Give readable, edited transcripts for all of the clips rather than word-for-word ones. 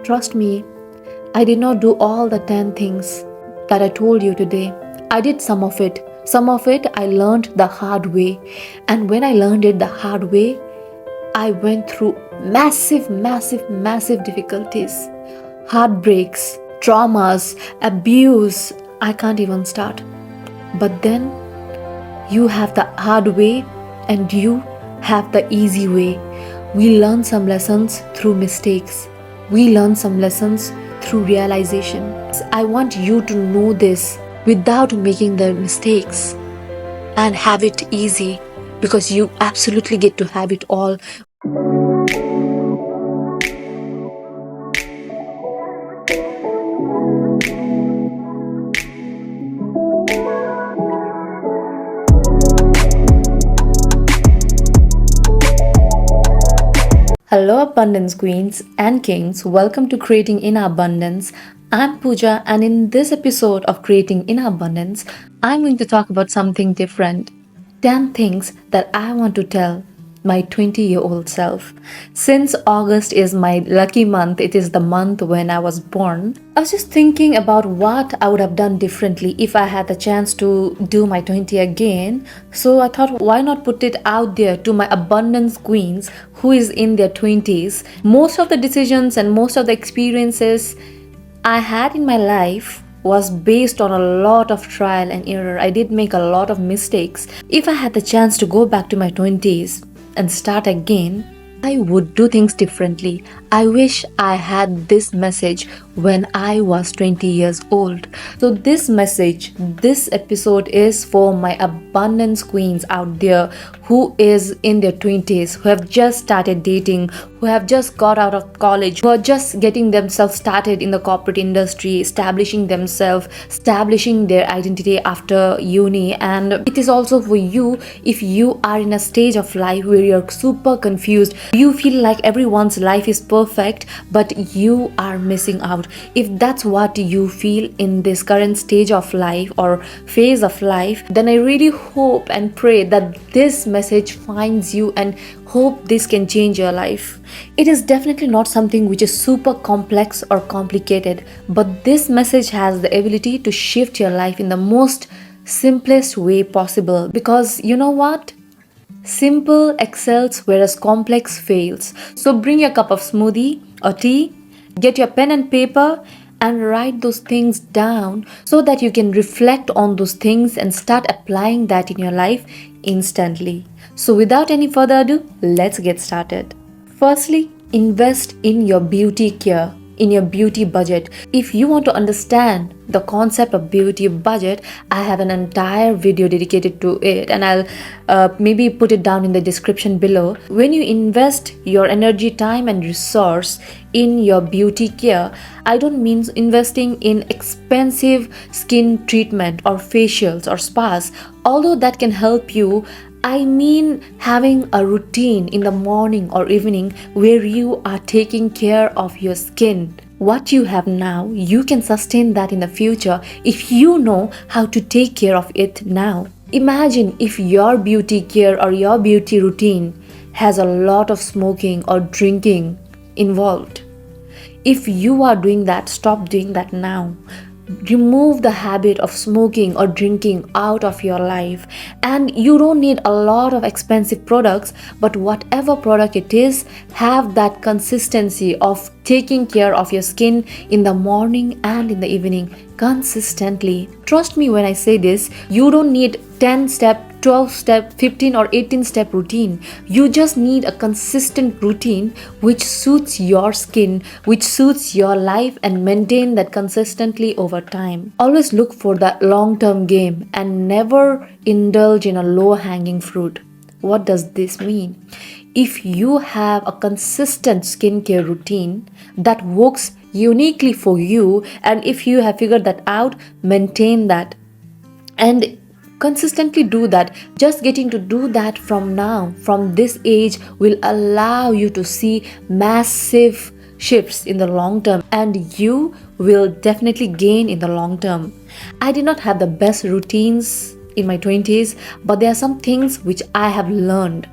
Trust me, I did not do all the 10 things that I told you today. I did some of it. Some of it I learned the hard way. And when I learned it the hard way, I went through massive difficulties, heartbreaks, traumas, abuse. I can't even start. But then you have the hard way and you have the easy way. We learn some lessons through mistakes. We learn some lessons through realization. I want you to know this without making the mistakes and have it easy, because you absolutely get to have it all. Hello, abundance queens and kings. Welcome to Creating in Abundance. I'm Pooja, and in this episode of Creating in Abundance, I'm going to talk about something different. 10 things that I want to tell my 20-year-old self. Since August is my lucky month, it is the month when I was born, I was just thinking about what I would have done differently if I had the chance to do my 20 again. So I thought, why not put it out there to my abundance queens who is in their 20s. Most of the decisions and most of the experiences I had in my life was based on a lot of trial and error. I did make a lot of mistakes. If I had the chance to go back to my 20s and start again, I would do things differently. I wish I had this message when I was 20 years old. So this message, this episode is for my abundance queens out there who is in their 20s, who have just started dating, who have just got out of college, who are just getting themselves started in the corporate industry, establishing themselves, establishing their identity after uni. And it is also for you if you are in a stage of life where you're super confused. You feel like everyone's life is perfect, but you are missing out. If that's what you feel in this current stage of life or phase of life, then I really hope and pray that this message finds you and hope this can change your life. It is definitely not something which is super complex or complicated, but this message has the ability to shift your life in the most simplest way possible. Because you know what? Simple excels whereas complex fails. So bring your cup of smoothie or tea, get your pen and paper and write those things down so that you can reflect on those things and start applying that in your life instantly. So without any further ado, let's get started. Firstly, invest in your beauty care, in your beauty budget. If you want to understand the concept of beauty budget, I have an entire video dedicated to it, and I'll maybe put it down in the description below. When you invest your energy, time and resource in your beauty care, I don't mean investing in expensive skin treatment or facials or spas, although that can help you. I mean having a routine in the morning or evening where you are taking care of your skin. What you have now, you can sustain that in the future if you know how to take care of it now. Imagine if your beauty care or your beauty routine has a lot of smoking or drinking involved. If you are doing that, stop doing that now. Remove the habit of smoking or drinking out of your life. And you don't need a lot of expensive products, but whatever product it is, have that consistency of taking care of your skin in the morning and in the evening consistently. Trust me when I say this, you don't need 10 step, 12 step, 15 or 18 step routine. You just need a consistent routine which suits your skin, which suits your life, and maintain that consistently over time. Always look for that long-term game and never indulge in a low-hanging fruit. What does this mean? If you have a consistent skincare routine that works uniquely for you, and if you have figured that out, maintain that and consistently do that. Just getting to do that from now, from this age, will allow you to see massive shifts in the long term, and you will definitely gain in the long term. I did not have the best routines in my 20s, but there are some things which I have learned.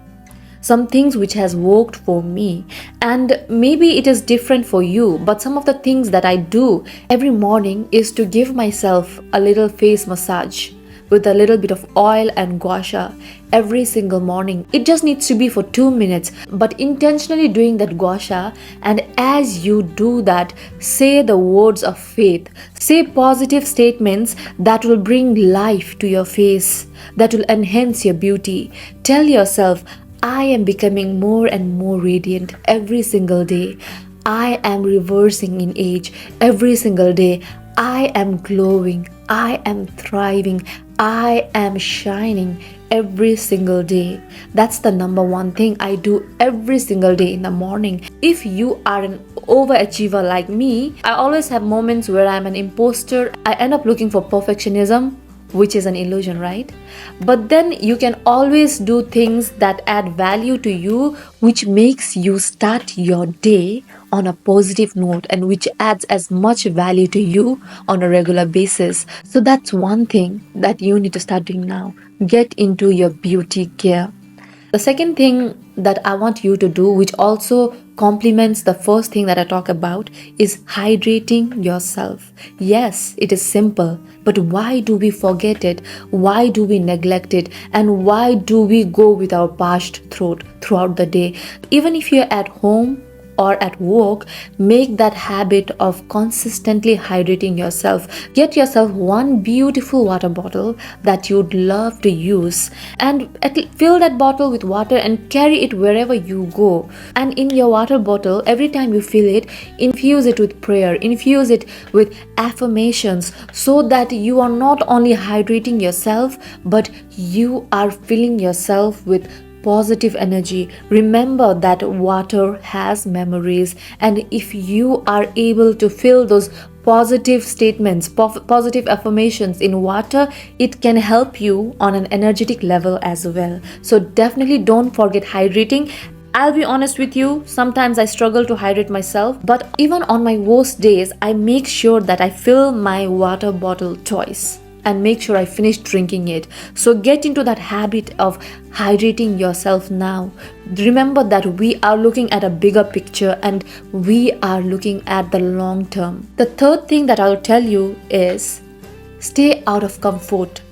some things which has worked for me. And maybe it is different for you, but some of the things that I do every morning is to give myself a little face massage with a little bit of oil and gua sha every single morning. It just needs to be for 2 minutes, but intentionally doing that gua sha. And as you do that, say the words of faith. Say positive statements that will bring life to your face, that will enhance your beauty. Tell yourself, I am becoming more and more radiant every single day. I am reversing in age every single day. I am glowing. I am thriving. I am shining every single day. That's the number one thing I do every single day in the morning. If you are an overachiever like me, I always have moments where I'm an imposter. I end up looking for perfectionism, which is an illusion, right? But then you can always do things that add value to you, which makes you start your day on a positive note and which adds as much value to you on a regular basis. So that's one thing that you need to start doing now. Get into your beauty gear. The second thing that I want you to do, which also complements the first thing that I talk about, is hydrating yourself. Yes, it is simple, but why do we forget it? Why do we neglect it? And why do we go with our parched throat throughout the day? Even if you're at home or at work, make that habit of consistently hydrating yourself. Get yourself one beautiful water bottle that you'd love to use, and fill that bottle with water and carry it wherever you go. And in your water bottle, every time you fill it, infuse it with prayer, infuse it with affirmations, so that you are not only hydrating yourself, but you are filling yourself with positive energy. Remember that water has memories, and if you are able to fill those positive statements, positive affirmations in water, it can help you on an energetic level as well. So definitely don't forget hydrating. I'll be honest with you, sometimes I struggle to hydrate myself, but even on my worst days, I make sure that I fill my water bottle twice and make sure I finish drinking it. So get into that habit of hydrating yourself now. Remember that we are looking at a bigger picture and we are looking at the long term. The third thing that I'll tell you is stay out of comfort.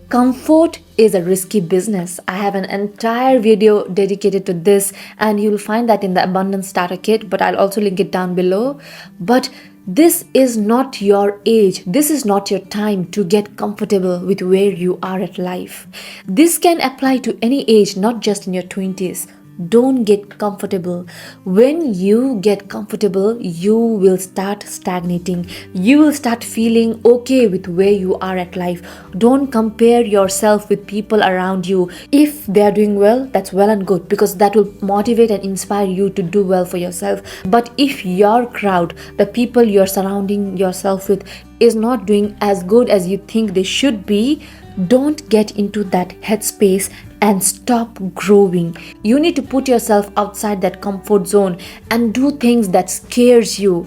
Comfort is a risky business. I have an entire video dedicated to this, and you'll find that in the Abundance Starter Kit, but I'll also link it down below. But this is not your age. This is not your time to get comfortable with where you are at life. This can apply to any age, not just in your 20s. Don't get comfortable. When you get comfortable, you will start stagnating. You will start feeling okay with where you are at life. Don't compare yourself with people around you. If they are doing well, that's well and good, because that will motivate and inspire you to do well for yourself. But if your crowd, the people you're surrounding yourself with, is not doing as good as you think they should be, don't get into that headspace and stop growing. You need to put yourself outside that comfort zone and do things that scares you,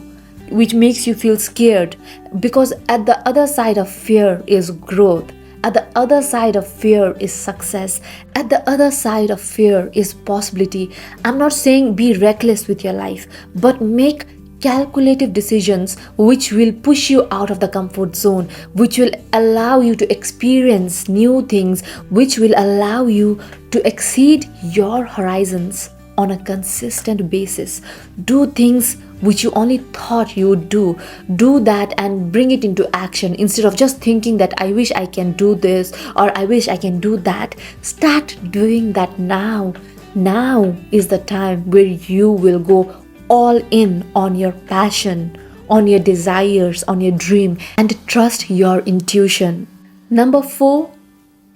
which makes you feel scared, because at the other side of fear is growth. At the other side of fear is success. At the other side of fear is possibility. I'm not saying be reckless with your life, but make calculative decisions which will push you out of the comfort zone, which will allow you to experience new things, which will allow you to exceed your horizons on a consistent basis. Do things which you only thought you would do. Do that and bring it into action instead of just thinking that I wish I can do this or I wish I can do that. Start doing that now. Now is the time where you will go all in on your passion, on your desires, on your dream, and trust your intuition. Number 4,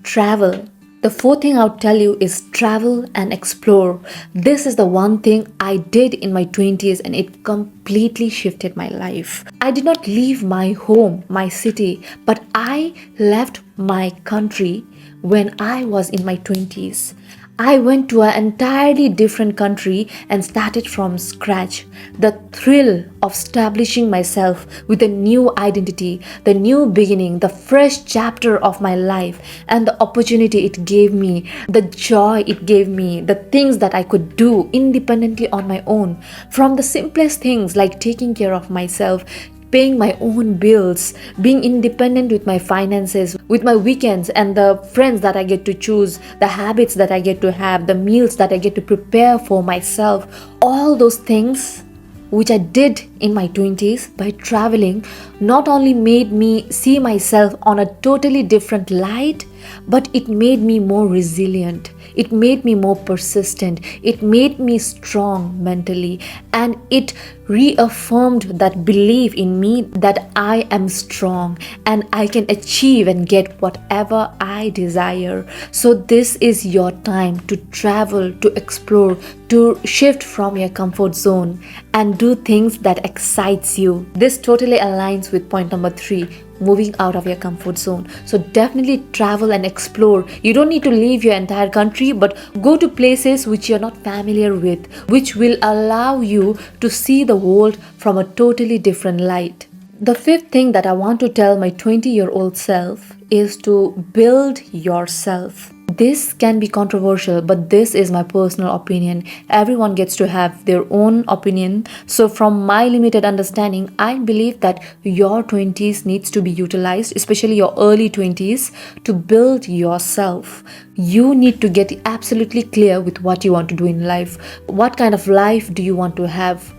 travel. The fourth thing I'll tell you is travel and explore. This is the one thing I did in my 20s and it completely shifted my life. I did not leave my home, my city, but I left my country when I was in my 20s. I went to an entirely different country and started from scratch. The thrill of establishing myself with a new identity, the new beginning, the fresh chapter of my life, and the opportunity it gave me, the joy it gave me, the things that I could do independently on my own. From the simplest things like taking care of myself, paying my own bills, being independent with my finances, with my weekends and the friends that I get to choose, the habits that I get to have, the meals that I get to prepare for myself, all those things which I did in my 20s by traveling not only made me see myself on a totally different light, but it made me more resilient. It made me more persistent. It made me strong mentally. And it reaffirmed that belief in me that I am strong and I can achieve and get whatever I desire. So this is your time to travel, to explore, to shift from your comfort zone and do things that excites you. This totally aligns with point number 3, moving out of your comfort zone. So definitely travel and explore. You don't need to leave your entire country, but go to places which you're not familiar with, which will allow you to see the world from a totally different light. The fifth thing that I want to tell my 20-year-old self is to build yourself. This can be controversial, but this is my personal opinion. Everyone gets to have their own opinion. So from my limited understanding, I believe that your 20s needs to be utilized, especially your early 20s, to build yourself. You need to get absolutely clear with what you want to do in life. What kind of life do you want to have?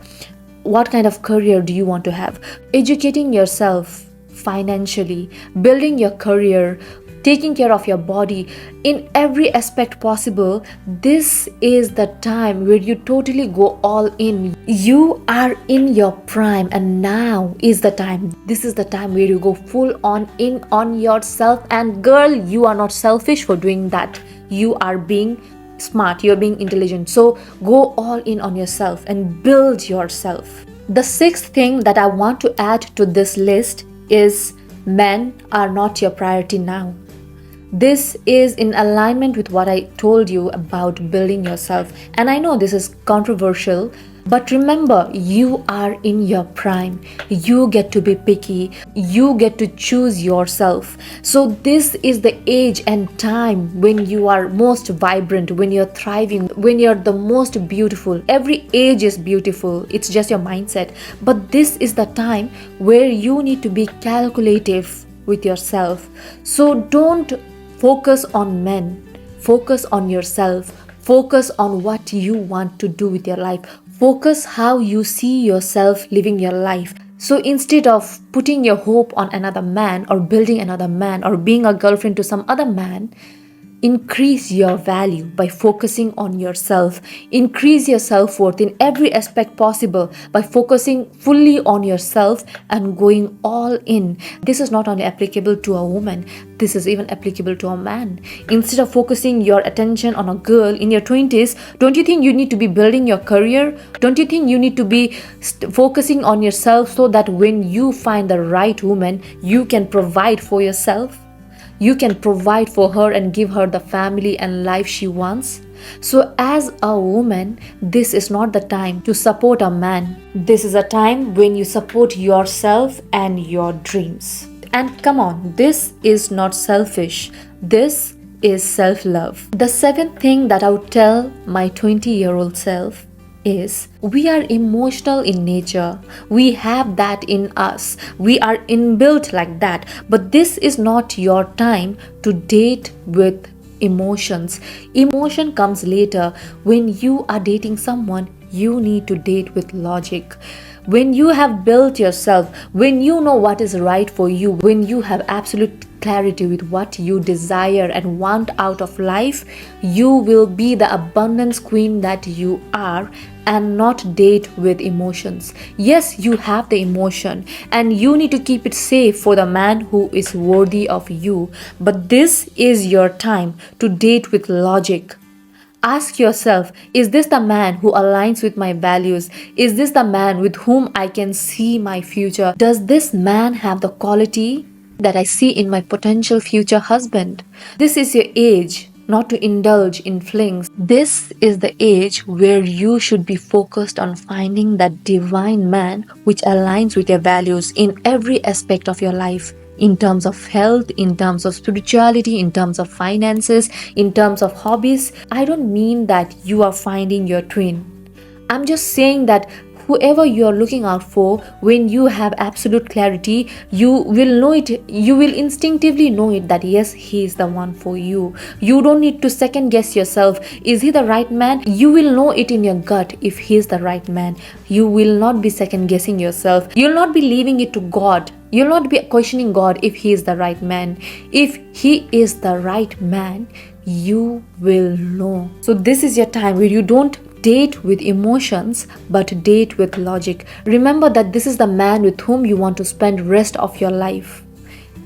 What kind of career do you want to have? Educating yourself financially, building your career, taking care of your body in every aspect possible. This is the time where you totally go all in. You are in your prime, and now is the time. This is the time where you go full on in on yourself. And girl, you are not selfish for doing that. You are being smart, you're being intelligent. So go all in on yourself and build yourself. The sixth thing that I want to add to this list is men are not your priority now. This is in alignment with what I told you about building yourself. And I know this is controversial, but remember, you are in your prime. You get to be picky. You get to choose yourself. So this is the age and time when you are most vibrant, when you're thriving, when you're the most beautiful. Every age is beautiful. It's just your mindset. But this is the time where you need to be calculative with yourself. So don't focus on men. Focus on yourself. Focus on what you want to do with your life. Focus how you see yourself living your life. So instead of putting your hope on another man or building another man or being a girlfriend to some other man, increase your value by focusing on yourself. Increase your self-worth in every aspect possible by focusing fully on yourself and going all in. This is not only applicable to a woman, this is even applicable to a man. Instead of focusing your attention on a girl in your 20s, don't you think you need to be building your career? Don't you think you need to be focusing on yourself so that when you find the right woman, you can provide for yourself? You can provide for her and give her the family and life she wants. So as a woman, this is not the time to support a man. This is a time when you support yourself and your dreams. And come on, this is not selfish. This is self-love. The seventh thing that I would tell my 20-year-old self is we are emotional in nature. We have that in us. We are inbuilt like that. But this is not your time to date with emotions. Emotion comes later. When you are dating someone, you need to date with logic. When you have built yourself, when you know what is right for you, when you have absolute clarity with what you desire and want out of life, you will be the abundance queen that you are and not date with emotions. Yes, you have the emotion and you need to keep it safe for the man who is worthy of you. But this is your time to date with logic. Ask yourself, is this the man who aligns with my values? Is this the man with whom I can see my future? Does this man have the quality that I see in my potential future husband? This is your age not to indulge in flings. This is the age where you should be focused on finding that divine man which aligns with your values in every aspect of your life. In terms of health, in terms of spirituality, in terms of finances, in terms of hobbies. I don't mean that you are finding your twin. I'm just saying that whoever you are looking out for, when you have absolute clarity, you will know it, you will instinctively know it that yes, he is the one for you. You don't need to second guess yourself. Is he the right man? You will know it in your gut if he is the right man. You will not be second guessing yourself. You'll not be leaving it to God. You'll not be questioning God if he is the right man. If he is the right man, you will know. So this is your time where you don't date with emotions but date with logic. Remember that this is the man with whom you want to spend rest of your life.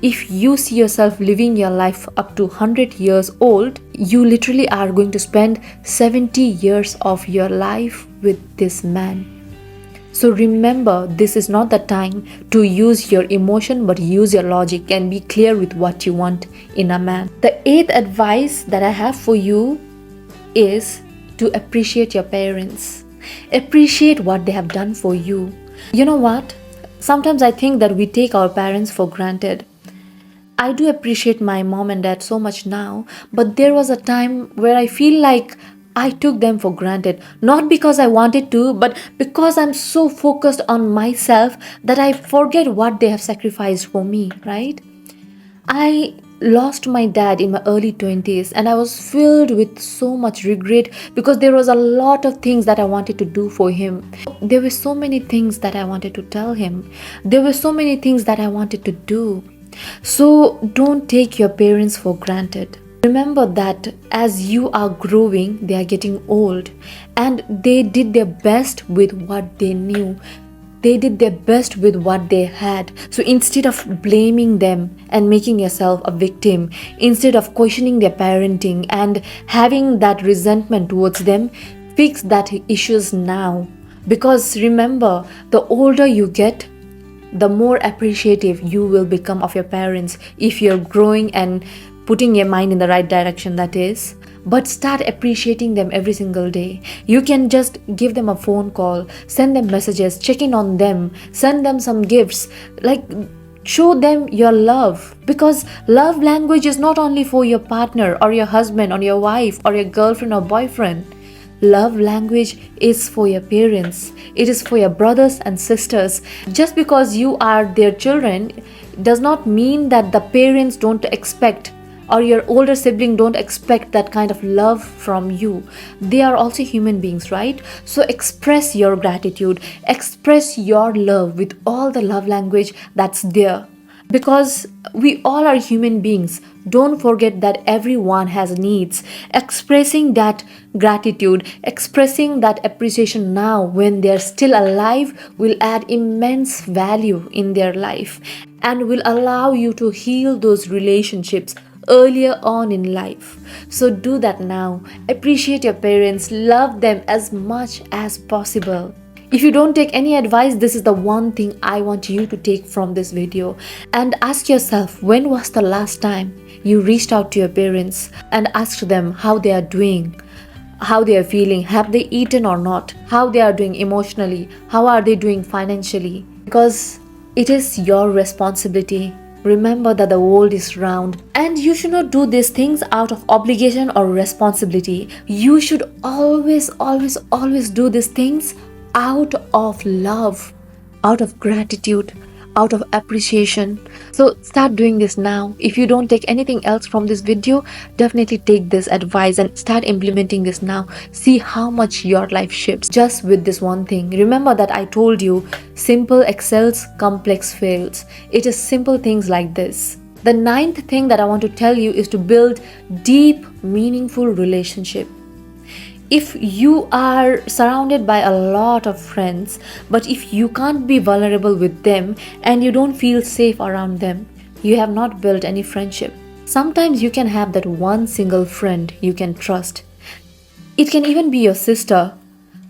If you see yourself living your life up to 100 years old, you literally are going to spend 70 years of your life with this man. So remember, this is not the time to use your emotion but use your logic and be clear with what you want in a man. The 8th advice that I have for you is to appreciate your parents. Appreciate what they have done for you. You know what? Sometimes I think that we take our parents for granted. I do appreciate my mom and dad so much now, but there was a time where I feel like I took them for granted. Not because I wanted to, but because I'm so focused on myself that I forget what they have sacrificed for me, right? I lost my dad in my early 20s and I was filled with so much regret because there was a lot of things that I wanted to do for him. There were so many things that I wanted to tell him. There were so many things that I wanted to do. So don't take your parents for granted. Remember that as you are growing, they are getting old and they did their best with what they knew. They did their best with what they had. So instead of blaming them and making yourself a victim, instead of questioning their parenting and having that resentment towards them, fix that issues now. Because remember, the older you get, the more appreciative you will become of your parents if you're growing and putting your mind in the right direction, that is. But start appreciating them every single day. You can just give them a phone call, send them messages, check in on them, send them some gifts, like show them your love. Because love language is not only for your partner or your husband or your wife or your girlfriend or boyfriend. Love language is for your parents. It is for your brothers and sisters. Just because you are their children does not mean that the parents don't expect or your older sibling don't expect that kind of love from you. They are also human beings, right? So express your gratitude, express your love with all the love language that's there. Because we all are human beings. Don't forget that everyone has needs. Expressing that gratitude, expressing that appreciation now when they're still alive will add immense value in their life and will allow you to heal those relationships earlier on in life. So do that now. Appreciate your parents, love them as much as possible. If you don't take any advice, this is the one thing I want you to take from this video. And ask yourself, when was the last time you reached out to your parents and asked them how they are doing, how they are feeling, have they eaten or not, how they are doing emotionally, how are they doing financially? Because it is your responsibility. Remember that the world is round and you should not do these things out of obligation or responsibility. You should always do these things out of love, out of gratitude, out of appreciation. So start doing this now. If you don't take anything else from this video, definitely take this advice and start implementing this now. See how much your life shifts just with this one thing. Remember that I told you, simple excels, complex fails. It is simple things like this. The 9th thing that I want to tell you is to build deep, meaningful relationship. If you are surrounded by a lot of friends, but if you can't be vulnerable with them and you don't feel safe around them, you have not built any friendship. Sometimes you can have that one single friend you can trust. It can even be your sister,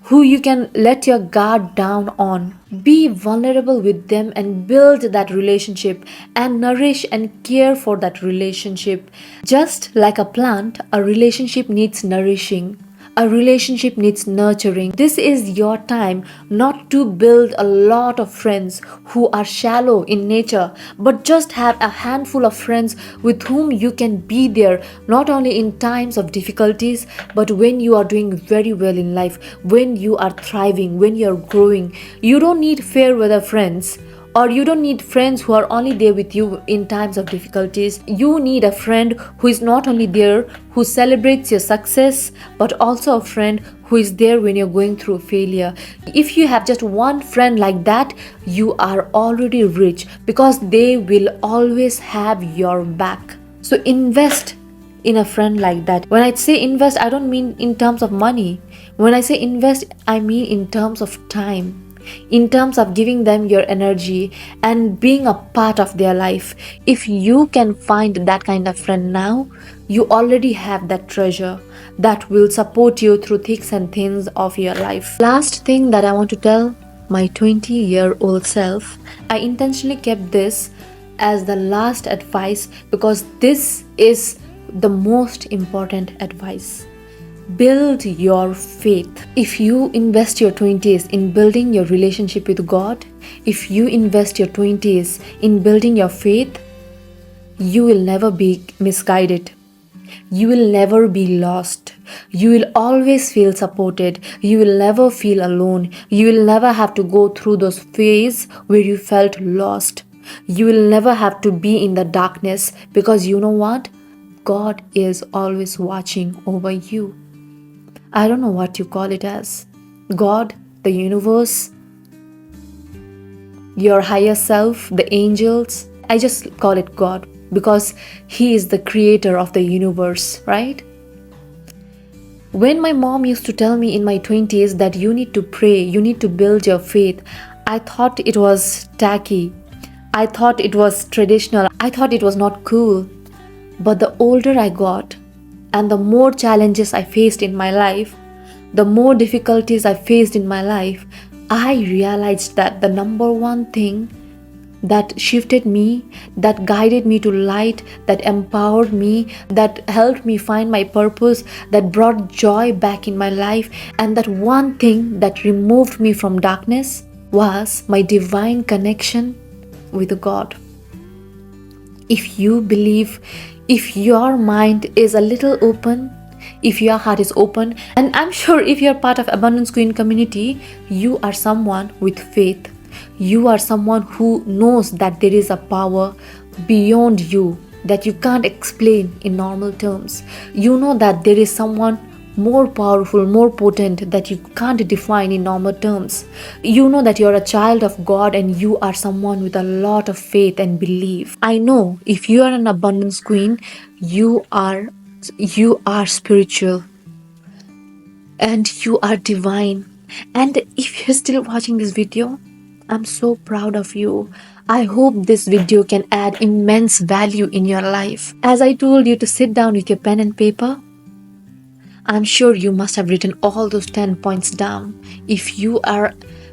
who you can let your guard down on. Be vulnerable with them and build that relationship and nourish and care for that relationship. Just like a plant, a relationship needs nourishing. A relationship needs nurturing. This is your time not to build a lot of friends who are shallow in nature, but just have a handful of friends with whom you can be there not only in times of difficulties, but when you are doing very well in life, when you are thriving, when you are growing. You don't need fair weather friends, or you don't need friends who are only there with you in times of difficulties. You need a friend who is not only there, who celebrates your success, but also a friend who is there when you're going through failure. If you have just one friend like that, you are already rich because they will always have your back. So invest in a friend like that. When I say invest, I don't mean in terms of money. When I say invest, I mean in terms of time, in terms of giving them your energy and being a part of their life. If you can find that kind of friend now, you already have that treasure that will support you through thicks and thins of your life. Last thing that I want to tell my 20-year-old self, I intentionally kept this as the last advice because this is the most important advice. Build your faith. If you invest your 20s in building your relationship with God, if you invest your 20s in building your faith, you will never be misguided. You will never be lost. You will always feel supported. You will never feel alone. You will never have to go through those phases where you felt lost. You will never have to be in the darkness because you know what? God is always watching over you. I don't know what you call it as. God, the universe, your higher self, the angels. I just call it God because He is the creator of the universe, right? When my mom used to tell me in my 20s that you need to pray, you need to build your faith, I thought it was tacky. I thought it was traditional. I thought it was not cool. But the older I got, and the more challenges I faced in my life, the more difficulties I faced in my life, I realized that the number one thing that shifted me, that guided me to light, that empowered me, that helped me find my purpose, that brought joy back in my life, and that one thing that removed me from darkness was my divine connection with God. If you believe, if your mind is a little open, if your heart is open, and I'm sure if you're part of Abundance Queen community, you are someone with faith. You are someone who knows that there is a power beyond you that you can't explain in normal terms. You know that there is someone more powerful, more potent that you can't define in normal terms. You know that you're a child of God and you are someone with a lot of faith and belief. I know if you are an abundance queen, you are spiritual and you are divine. And if you're still watching this video, I'm so proud of you. I hope this video can add immense value in your life. As I told you to sit down with your pen and paper, I'm sure you must have written all those 10 points down.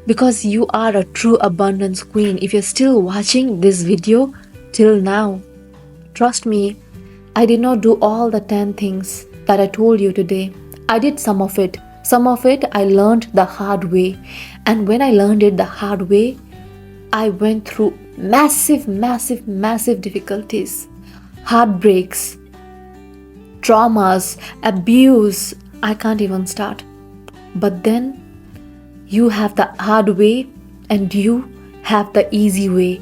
Because you are a true abundance queen. If you're still watching this video till now, trust me, I did not do all the 10 things that I told you today. I did some of it. Some of it I learned the hard way. And when I learned it the hard way, I went through massive difficulties, heartbreaks, traumas, abuse. I can't even start. But then you have the hard way and you have the easy way.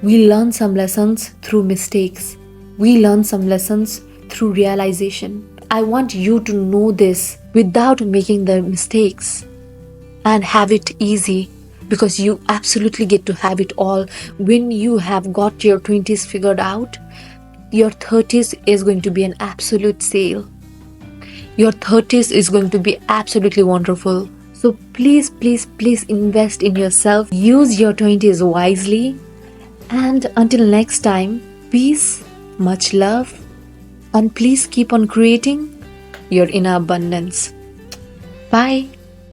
We learn some lessons through mistakes. We learn some lessons through realization. I want you to know this without making the mistakes and have it easy, because you absolutely get to have it all. When you have got your 20s figured out, your 30s is going to be an absolute sale. Your 30s is going to be absolutely wonderful. So please invest in yourself. Use your 20s wisely. And until next time, peace, much love, and please keep on creating your inner abundance. Bye.